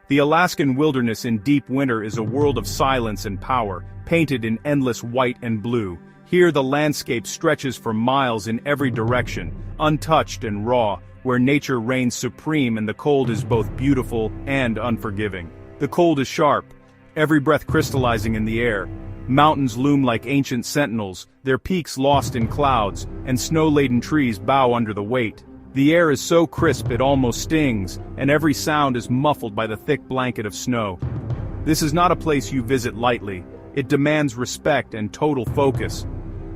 The Alaskan wilderness in deep winter is a world of silence and power, painted in endless white and blue. Here the landscape stretches for miles in every direction, untouched and raw, where nature reigns supreme and the cold is both beautiful and unforgiving. The cold is sharp, every breath crystallizing in the air. Mountains loom like ancient sentinels, their peaks lost in clouds, and snow-laden trees bow under the weight. The air is so crisp it almost stings, and every sound is muffled by the thick blanket of snow. This is not a place you visit lightly. It demands respect and total focus.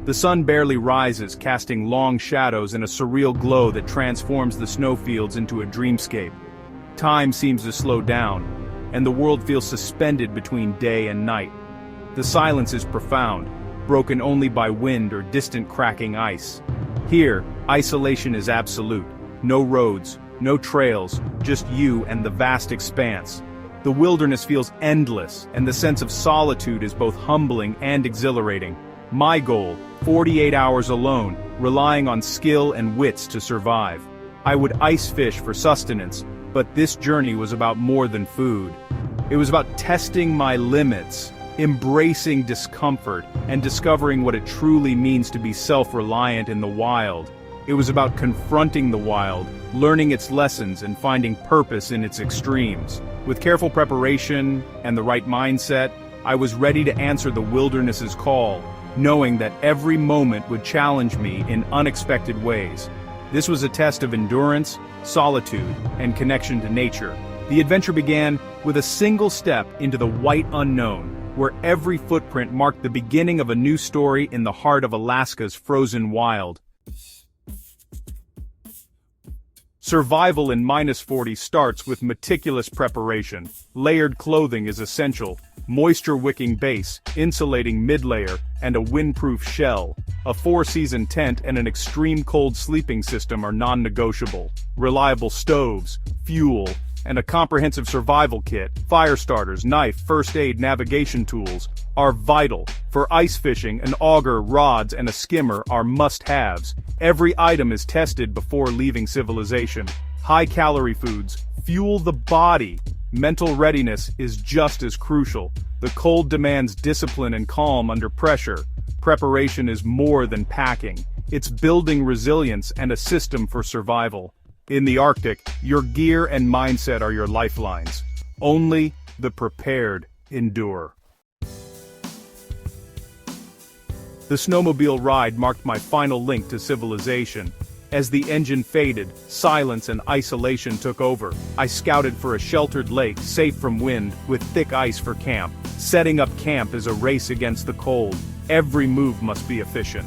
The sun barely rises, casting long shadows in a surreal glow that transforms the snowfields into a dreamscape. Time seems to slow down, and the world feels suspended between day and night. The silence is profound, broken only by wind or distant cracking ice. Here, isolation is absolute. No roads, no trails, just you and the vast expanse. The wilderness feels endless, and the sense of solitude is both humbling and exhilarating. My goal, 48 hours alone, relying on skill and wits to survive. I would ice fish for sustenance, but this journey was about more than food. It was about testing my limits, embracing discomfort, and discovering what it truly means to be self-reliant in the wild. It was about confronting the wild, learning its lessons and finding purpose in its extremes. With careful preparation and the right mindset, I was ready to answer the wilderness's call, knowing that every moment would challenge me in unexpected ways. This was a test of endurance, solitude, and connection to nature. The adventure began with a single step into the white unknown, where every footprint marked the beginning of a new story in the heart of Alaska's frozen wild. Survival in -40 starts with meticulous preparation. Layered clothing is essential, moisture-wicking base, insulating mid-layer, and a windproof shell. A 4-season tent and an extreme cold sleeping system are non-negotiable. Reliable stoves, fuel, and a comprehensive survival kit, fire starters, knife, first aid, navigation tools, are vital. For ice fishing, an auger, rods, and a skimmer are must-haves. Every item is tested before leaving civilization. High-calorie foods fuel the body. Mental readiness is just as crucial. The cold demands discipline and calm under pressure. Preparation is more than packing. It's building resilience and a system for survival. In the Arctic, your gear and mindset are your lifelines. Only the prepared endure. The snowmobile ride marked my final link to civilization. As the engine faded, silence and isolation took over. I scouted for a sheltered lake, safe from wind, with thick ice for camp. Setting up camp is a race against the cold. Every move must be efficient.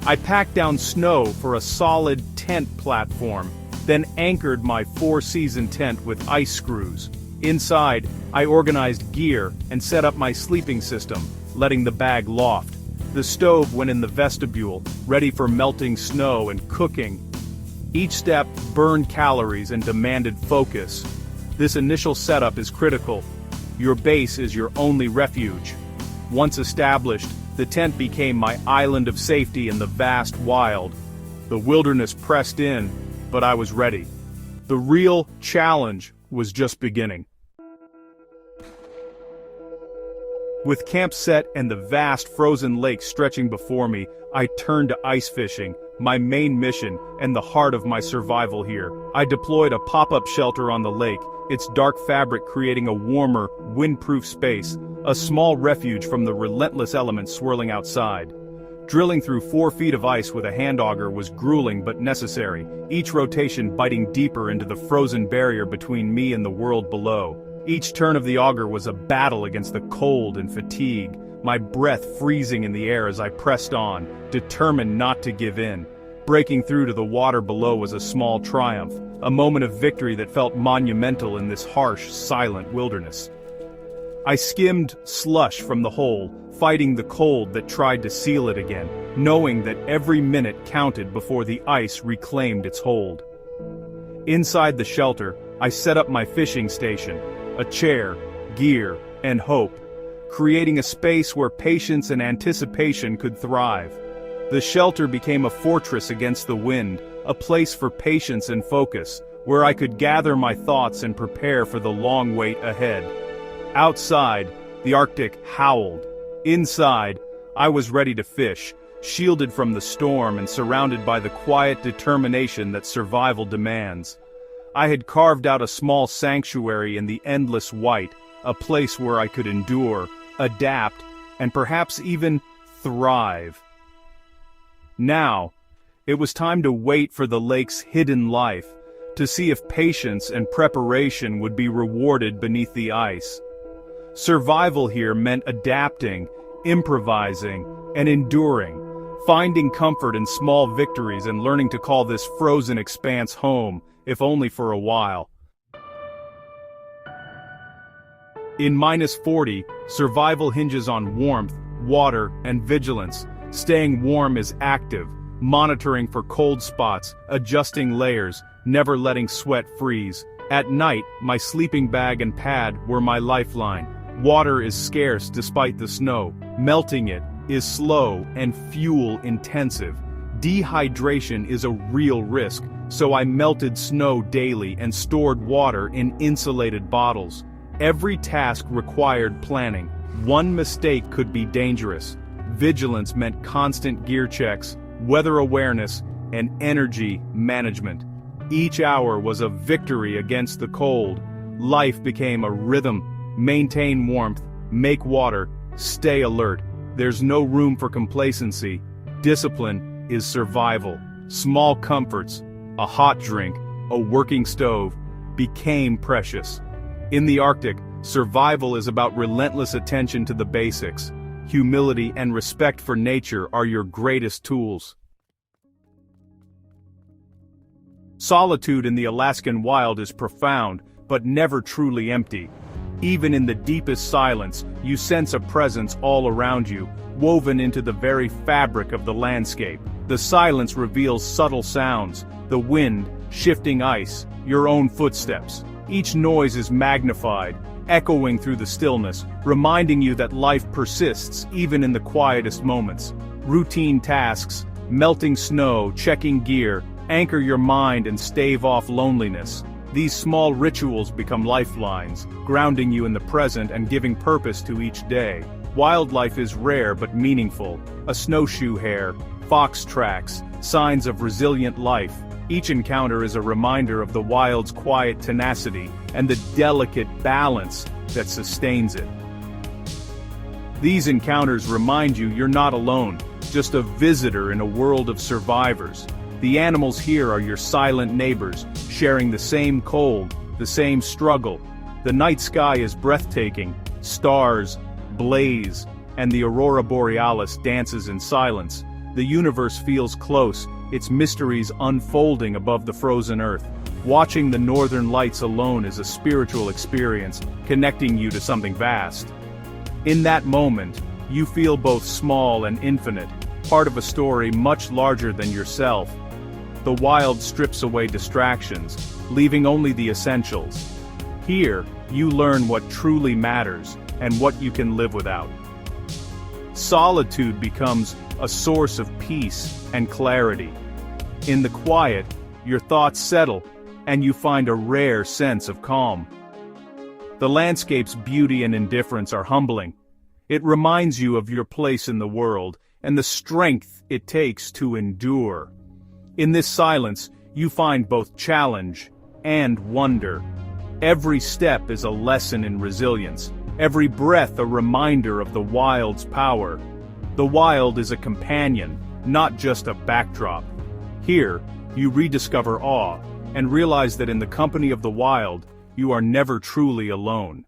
I packed down snow for a solid tent platform, then anchored my 4-season tent with ice screws. Inside, I organized gear and set up my sleeping system, letting the bag loft. The stove went in the vestibule, ready for melting snow and cooking. Each step burned calories and demanded focus. This initial setup is critical. Your base is your only refuge. Once established, the tent became my island of safety in the vast wild. The wilderness pressed in, but I was ready. The real challenge was just beginning. With camp set and the vast frozen lake stretching before me, I turned to ice fishing, my main mission and the heart of my survival here. I deployed a pop-up shelter on the lake, its dark fabric creating a warmer, windproof space, a small refuge from the relentless elements swirling outside. Drilling through 4 feet of ice with a hand auger was grueling but necessary, each rotation biting deeper into the frozen barrier between me and the world below. Each turn of the auger was a battle against the cold and fatigue, my breath freezing in the air as I pressed on, determined not to give in. Breaking through to the water below was a small triumph, a moment of victory that felt monumental in this harsh, silent wilderness. I skimmed slush from the hole, fighting the cold that tried to seal it again, knowing that every minute counted before the ice reclaimed its hold. Inside the shelter, I set up my fishing station, a chair, gear, and hope, creating a space where patience and anticipation could thrive. The shelter became a fortress against the wind, a place for patience and focus, where I could gather my thoughts and prepare for the long wait ahead. Outside, the Arctic howled. Inside, I was ready to fish, shielded from the storm and surrounded by the quiet determination that survival demands. I had carved out a small sanctuary in the endless white, a place where I could endure, adapt, and perhaps even thrive. Now, it was time to wait for the lake's hidden life, to see if patience and preparation would be rewarded beneath the ice. Survival here meant adapting, improvising, and enduring, finding comfort in small victories and learning to call this frozen expanse home, if only for a while. In -40, survival hinges on warmth, water, and vigilance. Staying warm is active, monitoring for cold spots, adjusting layers, never letting sweat freeze. At night, my sleeping bag and pad were my lifeline. Water is scarce despite the snow. Melting it is slow and fuel-intensive. Dehydration is a real risk, so I melted snow daily and stored water in insulated bottles. Every task required planning. One mistake could be dangerous. Vigilance meant constant gear checks, weather awareness, and energy management. Each hour was a victory against the cold. Life became a rhythm. Maintain warmth, make water, stay alert. There's no room for complacency. Discipline is survival. Small comforts, a hot drink, a working stove, became precious. In the Arctic, survival is about relentless attention to the basics. Humility and respect for nature are your greatest tools. Solitude in the Alaskan wild is profound, but never truly empty. Even in the deepest silence, you sense a presence all around you, woven into the very fabric of the landscape. The silence reveals subtle sounds, the wind, shifting ice, your own footsteps. Each noise is magnified, echoing through the stillness, reminding you that life persists even in the quietest moments. Routine tasks, melting snow, checking gear, anchor your mind and stave off loneliness. These small rituals become lifelines, grounding you in the present and giving purpose to each day. Wildlife is rare but meaningful. A snowshoe hare, fox tracks, signs of resilient life. Each encounter is a reminder of the wild's quiet tenacity and the delicate balance that sustains it. These encounters remind you you're not alone, just a visitor in a world of survivors. The animals here are your silent neighbors, sharing the same cold, the same struggle. The night sky is breathtaking, stars blaze, and the aurora borealis dances in silence. The universe feels close, its mysteries unfolding above the frozen earth. Watching the northern lights alone is a spiritual experience, connecting you to something vast. In that moment, you feel both small and infinite, part of a story much larger than yourself. The wild strips away distractions, leaving only the essentials. Here, you learn what truly matters, and what you can live without. Solitude becomes a source of peace and clarity. In the quiet, your thoughts settle, and you find a rare sense of calm. The landscape's beauty and indifference are humbling. It reminds you of your place in the world, and the strength it takes to endure. In this silence, you find both challenge and wonder. Every step is a lesson in resilience, every breath a reminder of the wild's power. The wild is a companion, not just a backdrop. Here, you rediscover awe, and realize that in the company of the wild, you are never truly alone.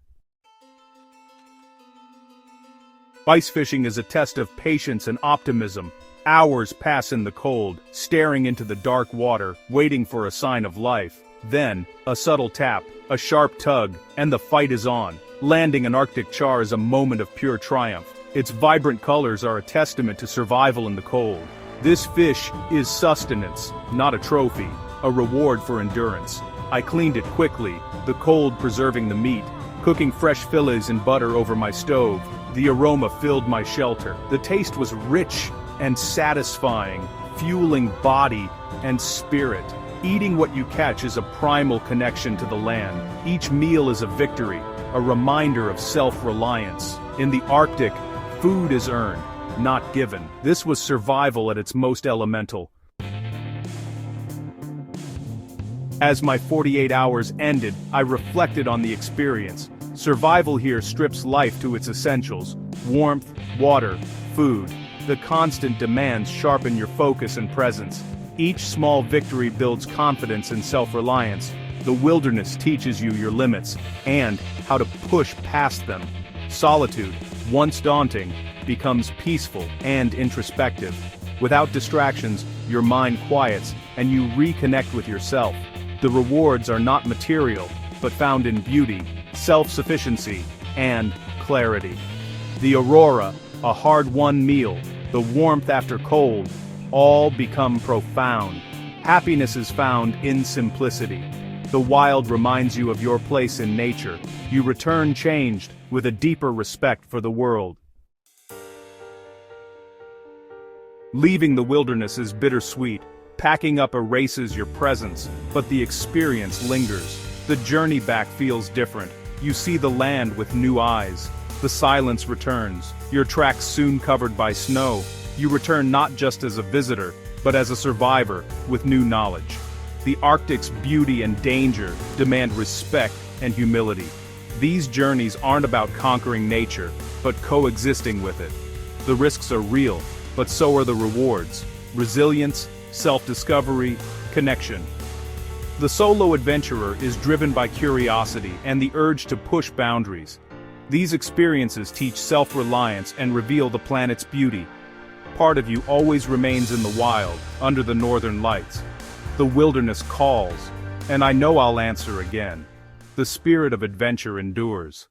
Ice fishing is a test of patience and optimism. Hours pass in the cold, staring into the dark water, waiting for a sign of life. Then, a subtle tap, a sharp tug, and the fight is on. Landing an Arctic char is a moment of pure triumph. Its vibrant colors are a testament to survival in the cold. This fish is sustenance, not a trophy, a reward for endurance. I cleaned it quickly, the cold preserving the meat, cooking fresh fillets in butter over my stove. The aroma filled my shelter. The taste was rich and satisfying, fueling body and spirit. Eating what you catch is a primal connection to the land. Each meal is a victory, a reminder of self-reliance. In the Arctic, food is earned, not given. This was survival at its most elemental. As my 48 hours ended, I reflected on the experience. Survival here strips life to its essentials: warmth, water, food. The constant demands sharpen your focus and presence. Each small victory builds confidence and self-reliance. The wilderness teaches you your limits, and how to push past them. Solitude, once daunting, becomes peaceful and introspective. Without distractions, your mind quiets, and you reconnect with yourself. The rewards are not material, but found in beauty, self-sufficiency, and clarity. The aurora, a hard-won meal, the warmth after cold, all become profound. Happiness is found in simplicity. The wild reminds you of your place in nature. You return changed, with a deeper respect for the world. Leaving the wilderness is bittersweet. Packing up erases your presence, but the experience lingers. The journey back feels different. You see the land with new eyes. The silence returns, your tracks soon covered by snow. You return not just as a visitor, but as a survivor, with new knowledge. The Arctic's beauty and danger demand respect and humility. These journeys aren't about conquering nature, but coexisting with it. The risks are real, but so are the rewards: resilience, self-discovery, connection. The solo adventurer is driven by curiosity and the urge to push boundaries. These experiences teach self-reliance and reveal the planet's beauty. Part of you always remains in the wild, under the northern lights. The wilderness calls, and I know I'll answer again. The spirit of adventure endures.